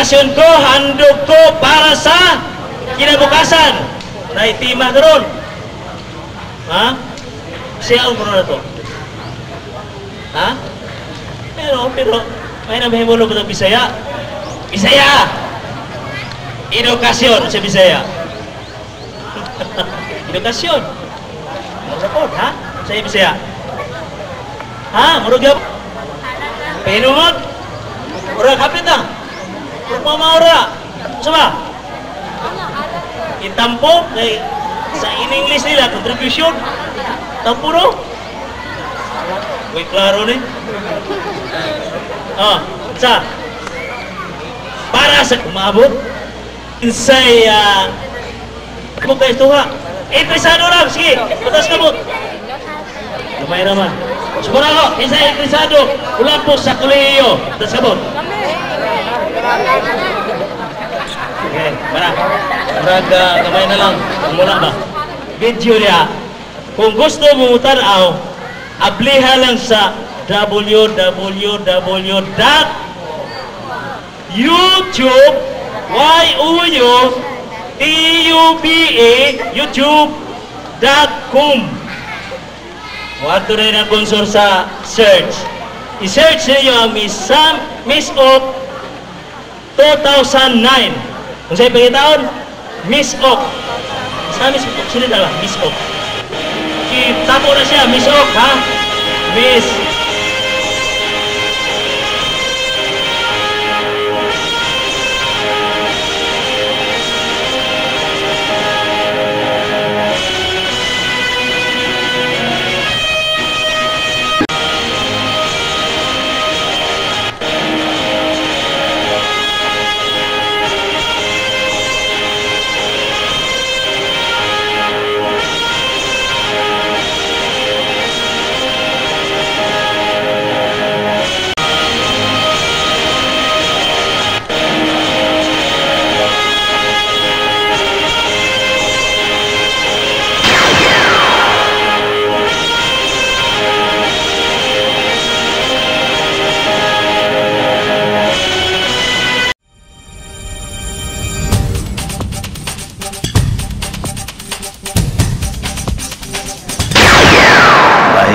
edukasyon ko, handog ko para sa kinabukasan. Naitima doon. Ha? Siya ko na to. Ha? Pero, may nabihimulo ba ito Bisaya? Bisaya! Edukasyon sa Bisaya. Edukasyon. Support, ha? Sa Bisaya. Ha? Murugya po? Pinungot? Ura kapit na? Ura. Sama? Itampo? Sa in-English nila, contribution? Tampo no? Uy, klaro ni. Sa? Para sa kumabot, insay, mo kayo tuha. Interesado lang, sige, patas kabot. Lumay naman. Siguro ako, insay interesado, ulang po sa kolehiyo. Patas kabot. Okay, para. Kamay na lang. Mula ba? Video niya. Kung gusto mo tanaw, apliha lang sa youtube.com Wato rin ang konsor sa search. I-search niyo ang Miss Ok 2009. Kung sa'yo pagkitaon, Miss Ok. Sa Miss Ok, sunod na lang, Miss Ok. Tapo na siya, Miss Ok, ha? Miss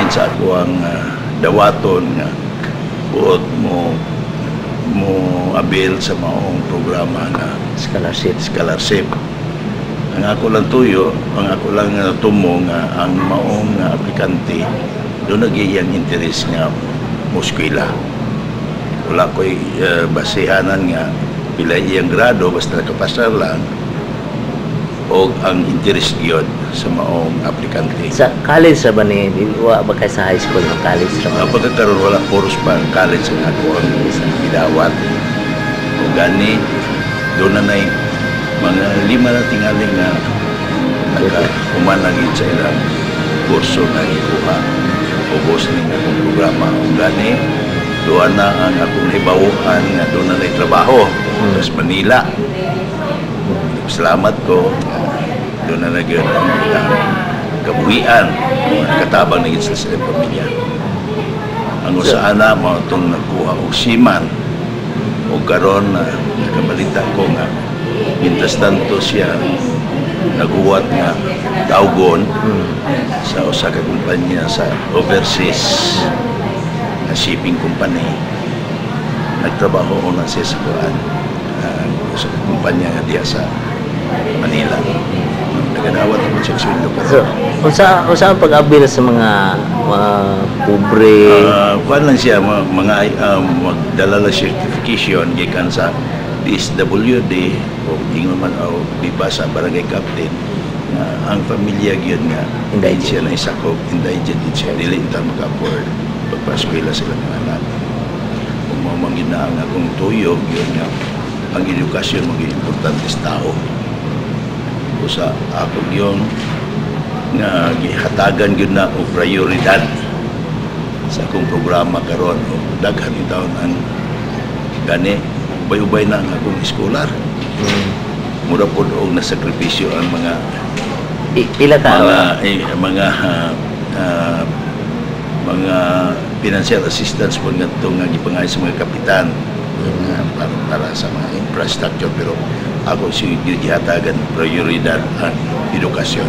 sa ako ang dawaton nga buot mo abil sa maong programa nga scholarship. Ang ako lang tuyo, ang ako lang tumo nga ang maong aplikante doon nagiyang interes nga muskwila. Wala ko'y basihanan nga pila iyang grado basta nakapasar lang o ang interes yun sa maong aplikante. Sa college sa ba ni wa ba kay sa high school ng college ra? Pagkakaroon wala puros pa college ang ako ang isang bidawat. O gani doon na mga 5 na tingaling na nakahumanagin sa ilang kurso na ikuha o boss ni akong programa. O gani doon na ang akong ibawuhan nga doon na trabaho sa Manila. Salamat ko doon na nagyan ang kabuhian nakatabang na sa silang pamilya. Ang usaan na mga itong nakuha o siman o karon na nakabalita ko nga mintas tanto siya naguwat nga taugon sa usa ka kumpanya sa overseas na shipping company. Nagtrabaho na siya sa sa kumpanya nga diya sa Manila. Nagadawat ako siya sweldo pa. So, unsa ang pag-abil sa mga pobre? Kuan lang siya, mga magdala lang certification gikan sa DSWD o ingon man o diba sa barangay captain ang pamilya gyud nga hindi siya na isakop, indigent siya, dili ita maka-afford pagpaskwela sila ng anak. Kung mamangin na ang akong tuyog yun nga ang edukasyon maging importante sa tao. O sa ako yun nga gihatagan yun na o prioridad sa akong programa karon o daghan yung taon ang gani ubay-ubay na ang akong eskolar. Mura po o nasakripisyo ang mga pila tao mga financial assistance po nga itong gipangay sa mga kapitan. para sa mga infrastructure, pero ako si gihatagan prioridad ang edukasyon.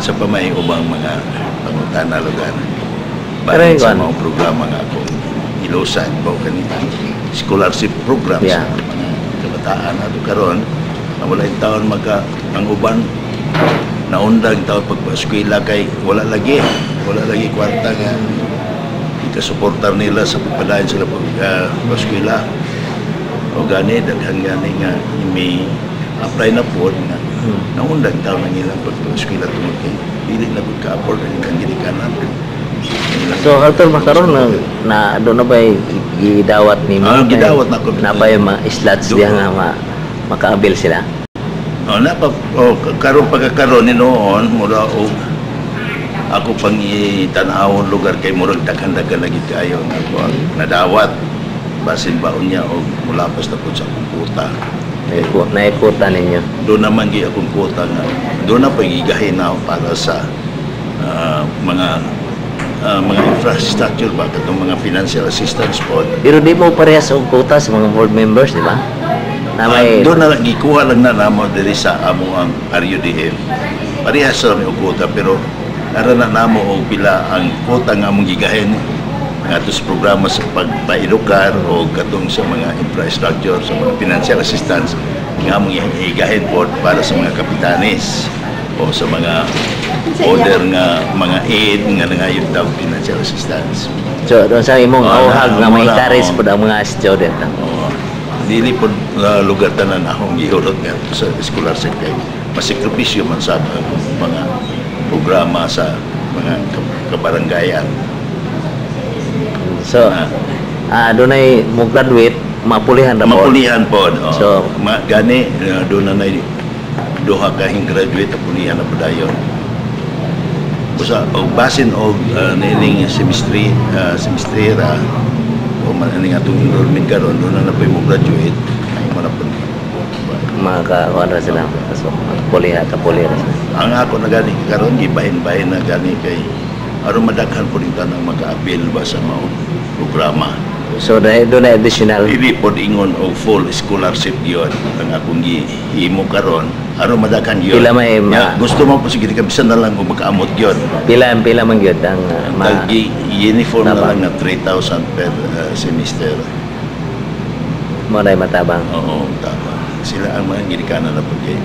Sa pamay ubang mga pangutana lugar. Balik sa mga programa nga akong ilusan po kanina. Scholarship programs sa mga kabataan ato karon na wala yung taon ang uban naundang taon pagpa-eskwela kay wala lagi kwarta nga ikasuportar nila sa pagpadayon sila pag-eskwela o gani daghang gani nga may apply na po na naundang taon ang ilang pag-eskwela tungod kay dili na pud ka-afford ang ginikanan. So, Arthur, makaroon na doon na ba'y gidawat ni mo? Gidawat na ko. Na ba yung mga slots diya nga makaabil sila? Karon pagkakaroon ni noon, mula ako pang itanawon lugar kay murag daghan-daghan lagi kayo nga nadawat. Basin baon niya o mula pas na po sa kumputa. Naikuta ninyo? Doon naman gi akong kuta nga. Doon na pag-igahin na para sa mga infrastructure ba katong mga financial assistance po. Pero di mo parehas og quota sa mga board members, di ba? Na may doon na lang gikuha lang na namo diri sa amo ang RUDF. Parehas sa may quota pero ara na namo og pila ang quota nga among gigahin nga sa programa sa pagpaedukar o katong sa mga infrastructure sa mga financial assistance nga among gigahin po para sa mga kapitanes o sa mga order nga mga aid nga nangayon daw financial assistance. So, doon sa imong auhag nga may encourage po ang mga student. Dili po lugar tanan akong gihulot nga sa scholarship kay masikripisyo man sa mga programa sa mga kabaranggayan. So, doon ay mo graduate, mapulihan na po. Mapulihan po. So, gani doon na duha kahing graduate pulihan na po dayon. Usa og basin og nining semestrera o man ani atong enrollment karon doon na po mo graduate ay mo na po makakuha sila. So, pulihan. Ang ako na gani karon gibahin-bahin na gani kay aron madaghan po rin tanang maka-appeal ba sa mga programa. So, doon na additional. Dili po ingon og full scholarship yun ang akong gihimo karon aron madaghan yun. Pila may gusto mo po sige kabisan na lang kung makaamot yun. Pila man gyud ang uniform na lang na 3,000 per semester. Mo na matabang. Oo, tama. Sila ang mga ginikanan na pagkay.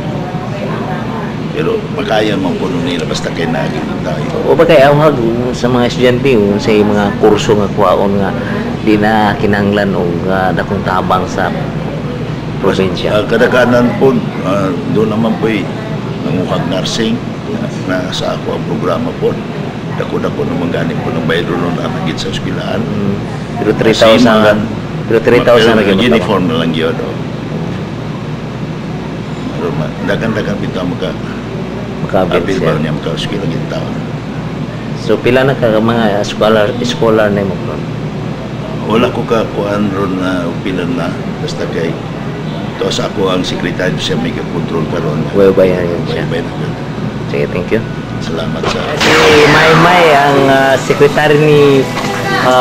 Pero makaya man po nila basta kay naging tayo. O ba kay awhag sa mga estudyante sa mga kurso nga kuhaon nga di na kinahanglan og dakong tabang sa probinsya. Kadaghanan po doon naman po nanguhag nursing na sa ako ang programa po. Dako-dako naman gani po ng bayro noon ang nagit sa eskwelahan. Pero 3,000 lagi uniform na lang yun. Pero dagan-dagan pito makabil ba niya maka-eskwela ng taon. So pila na ka mga scholar na mo? Wala ko kuan ron na pilan na basta kay to sa ako ang sekretary siya may control karon. Well, bayan siya. Sige, thank you. Salamat sa si Maymay ang sekretary ni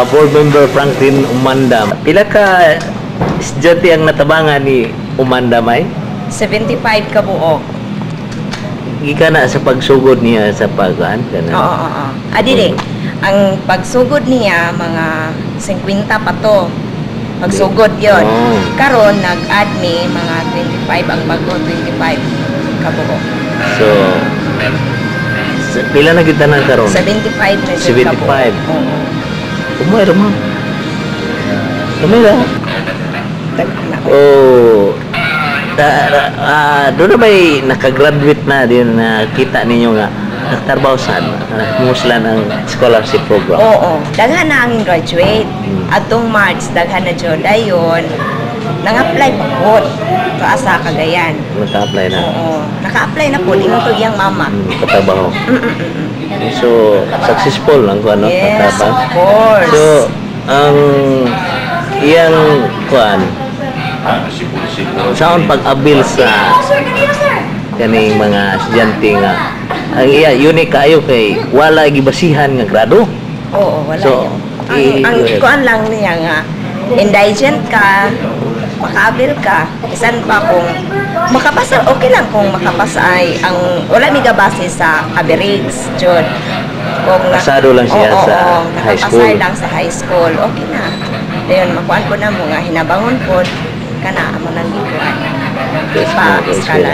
board member Franklin Umanda. Pila ka estudyante ang natabangan ni Umanda, May? 75 ka buok. Gika na sa pagsugod niya sa pagkaan kana. Oo. Adili. Ang pagsugod niya mga 50 pa to. Pagsugod 'yon. Oh. Karon nag-add me mga 25 ang bago 25 ka buok. So pila na kita na karon? 75 na siya 75. ka buok. Oo. Umay ra mo. Umay ra. Oh. Doon na ba'y nakagraduate na din na kita ninyo nga nagtrabaho saan? Muslan ang scholarship program? Oo. Daghan na ang graduate. Atong March, daghan na dyan. Dayon, nang-apply pa po. Ito asa Cagayan. Naka-apply na? Oo. Naka-apply na po. Ingon to yung mama. Katrabaho? So, successful lang ko ano? Yes, katrabaho? of course. So, ang iyang kuan saan pag-abil sa kaning mga estudyante nga ang iya unique kayo kay wala gibasihan nga grado. Oo, wala So, yun. Ang kuan lang niya nga indigent ka, makabil ka, isan pa kung makapasa, okay lang kung makapasa ay ang wala mi gabase sa average, jud. Kung Pasado lang siya sa high school. nakapasay lang sa high school, okay na. Dayon makuan ko na mo nga hinabangon po kana amo nang gikuan. Yes, Pa mga iskala.